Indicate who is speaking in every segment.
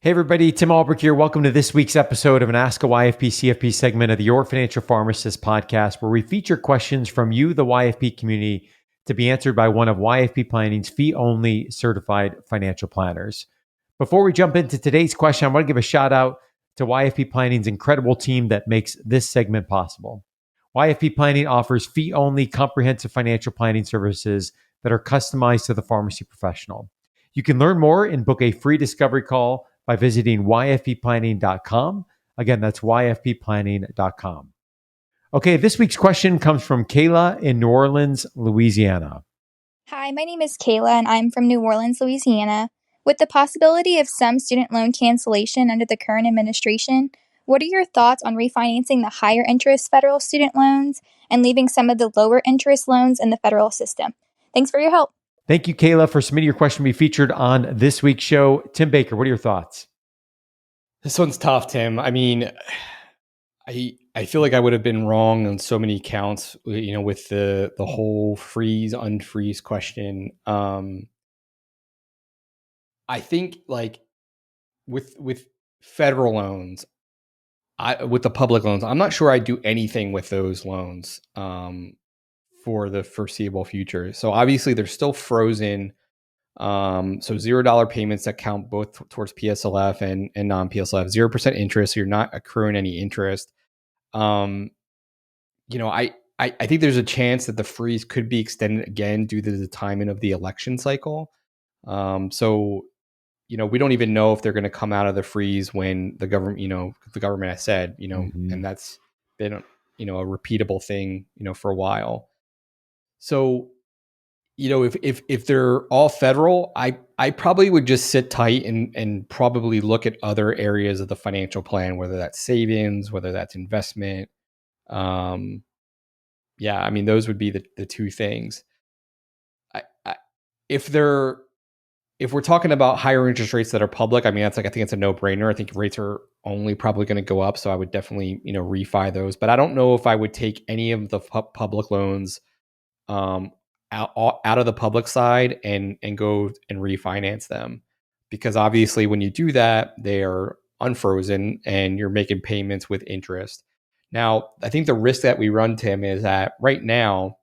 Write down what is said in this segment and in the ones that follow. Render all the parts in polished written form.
Speaker 1: Hey everybody, Tim Albrecht here. Welcome to this week's episode of an Ask a YFP CFP segment of the Your Financial Pharmacist Podcast, where we feature questions from you, the YFP community, to be answered by one of YFP Planning's fee-only certified financial planners. Before we jump into today's question, I want to give a shout out to YFP Planning's incredible team that makes this segment possible. YFP Planning offers fee-only comprehensive financial planning services that are customized to the pharmacy professional. You can learn more and book a free discovery call by visiting yfpplanning.com. Again, that's yfpplanning.com. Okay, this week's question comes from Kayla in New Orleans, Louisiana.
Speaker 2: Hi, my name is Kayla, and I'm from New Orleans, Louisiana. With the possibility of some student loan cancellation under the current administration, what are your thoughts on refinancing the higher interest federal student loans and leaving some of the lower interest loans in the federal system? Thanks for your help.
Speaker 1: Thank you, Kayla, for submitting your question to be featured on this week's show. Tim Baker, what are your thoughts?
Speaker 3: This one's tough, Tim. I mean, I feel like I would have been wrong on so many counts, with the whole freeze, unfreeze question. I think like with federal loans, with the public loans, I'm not sure I'd do anything with those loans for the foreseeable future. So obviously they're still frozen. So $0 payments that count both towards PSLF and non-PSLF, 0% interest. So you're not accruing any interest. I think there's a chance that the freeze could be extended again due to the timing of the election cycle. So we don't even know if they're going to come out of the freeze when the government has said, and that's been, a repeatable thing, for a while. So, if they're all federal, I probably would just sit tight and probably look at other areas of the financial plan, whether that's savings, whether that's investment. Those would be the two things. If we're talking about higher interest rates that are public, I think it's a no-brainer. I think rates are only probably going to go up, so I would definitely refi those. But I don't know if I would take any of the public loans out of the public side and go and refinance them, because obviously when you do that, they are unfrozen and you're making payments with interest. Now, I think the risk that we run, Tim, is that right now,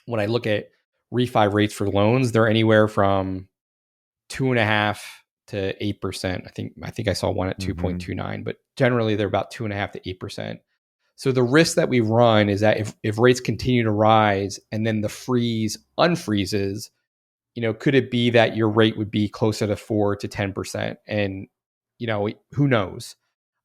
Speaker 3: when I look at refi rates for loans, they're anywhere from 2.5% to 8%. I think I saw one at 2.29, but generally they're about 2.5% to 8%. So the risk that we run is that if rates continue to rise and then the freeze unfreezes, could it be that your rate would be closer to 4 to 10%? And, who knows?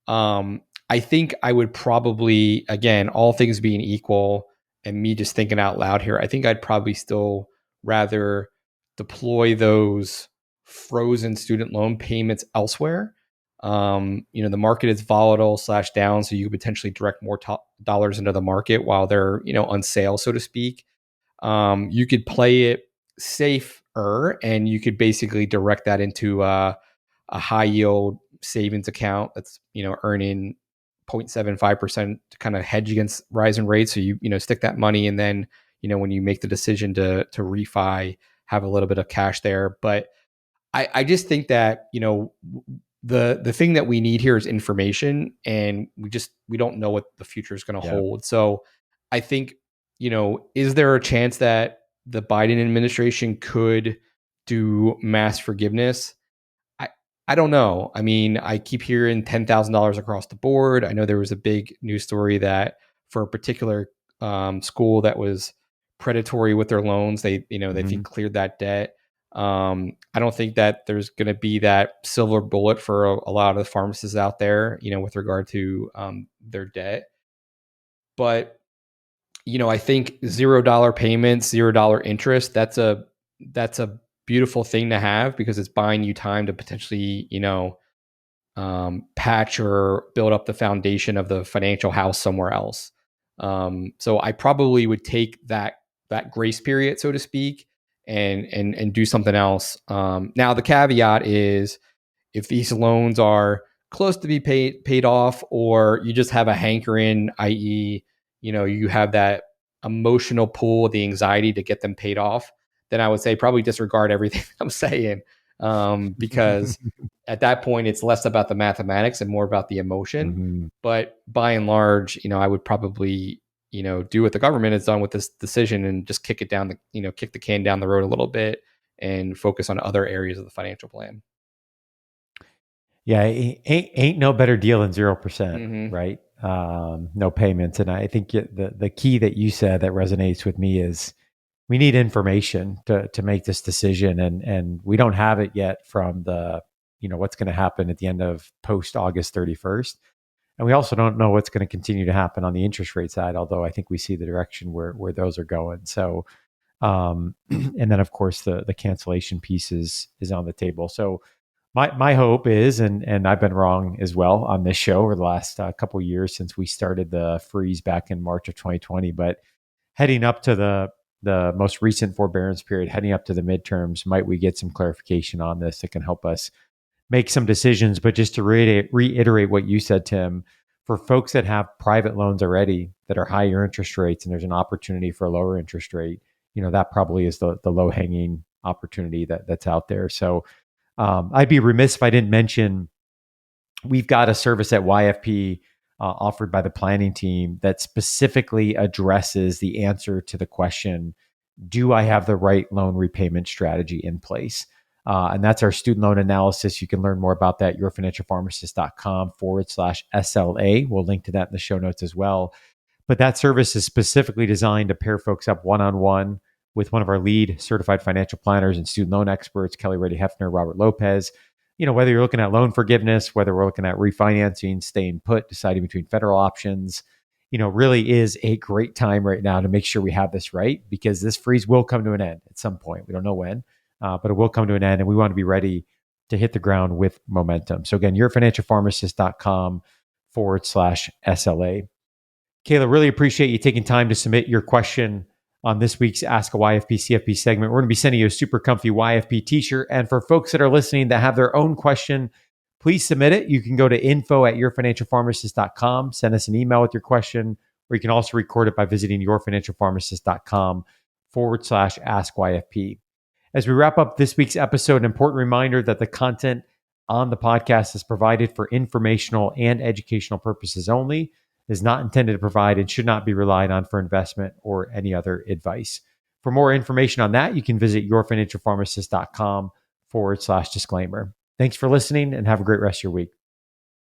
Speaker 3: I think I would probably, again, all things being equal and me just thinking out loud here, I think I'd probably still rather deploy those frozen student loan payments elsewhere. The market is volatile / down, so you could potentially direct more dollars into the market while they're, on sale, so to speak. You could play it safer and you could basically direct that into a high yield savings account that's, earning 0.75% to kind of hedge against rising rates. So you stick that money, and then, when you make the decision to refi, have a little bit of cash there. But I just think that, the thing that we need here is information, and we don't know what the future is going to hold. So I think, is there a chance that the Biden administration could do mass forgiveness? I don't know. I mean, I keep hearing $10,000 across the board. I know there was a big news story that for a particular school that was predatory with their loans, they think cleared that debt. I don't think that there's going to be that silver bullet for a lot of the pharmacists out there, with regard to their debt. But, I think $0 payments, $0 interest, that's a beautiful thing to have, because it's buying you time to potentially, patch or build up the foundation of the financial house somewhere else. So I probably would take that grace period, so to speak, and do something else. Now the caveat is, if these loans are close to be paid off, or you just have a hankering, i.e., you have that emotional pull, the anxiety to get them paid off, then I would say probably disregard everything I'm saying. because at that point it's less about the mathematics and more about the emotion.
Speaker 1: Mm-hmm.
Speaker 3: But by and large, I would probably, do what the government has done with this decision and just kick the can down the road a little bit and focus on other areas of the financial plan.
Speaker 1: Yeah, ain't no better deal than 0%,
Speaker 3: Mm-hmm.
Speaker 1: right? No payments. And I think the key that you said that resonates with me is we need information to make this decision, and we don't have it yet from the what's going to happen at the end of post August 31st, and we also don't know what's going to continue to happen on the interest rate side. Although I think we see the direction where those are going. So, and then of course the cancellation piece is on the table. So my hope is, and I've been wrong as well on this show over the last couple of years since we started the freeze back in March of 2020, but heading up to the most recent forbearance period, heading up to the midterms, might we get some clarification on this that can help us make some decisions? But just to reiterate what you said, Tim, for folks that have private loans already that are higher interest rates and there's an opportunity for a lower interest rate, that probably is the low hanging opportunity that's out there. So I'd be remiss if I didn't mention we've got a service at YFP offered by the planning team that specifically addresses the answer to the question, do I have the right loan repayment strategy in place? And that's our student loan analysis. You can learn more about that, yourfinancialpharmacist.com/SLA. We'll link to that in the show notes as well. But that service is specifically designed to pair folks up one-on-one with one of our lead certified financial planners and student loan experts, Kelly Reddy Hefner, Robert Lopez. Whether you're looking at loan forgiveness, whether we're looking at refinancing, staying put, deciding between federal options, really is a great time right now to make sure we have this right, because this freeze will come to an end at some point. We don't know when, but it will come to an end, and we want to be ready to hit the ground with momentum. So again, yourfinancialpharmacist.com/SLA. Kayla, really appreciate you taking time to submit your question on this week's Ask a YFP CFP segment. We're going to be sending you a super comfy YFP t-shirt. And for folks that are listening that have their own question, please submit it. You can go to info@yourfinancialpharmacist.com, send us an email with your question, or you can also record it by visiting yourfinancialpharmacist.com/ask YFP. As we wrap up this week's episode, an important reminder that the content on the podcast is provided for informational and educational purposes only, is not intended to provide and should not be relied on for investment or any other advice. For more information on that, you can visit yourfinancialpharmacist.com/disclaimer. Thanks for listening and have a great rest of your week.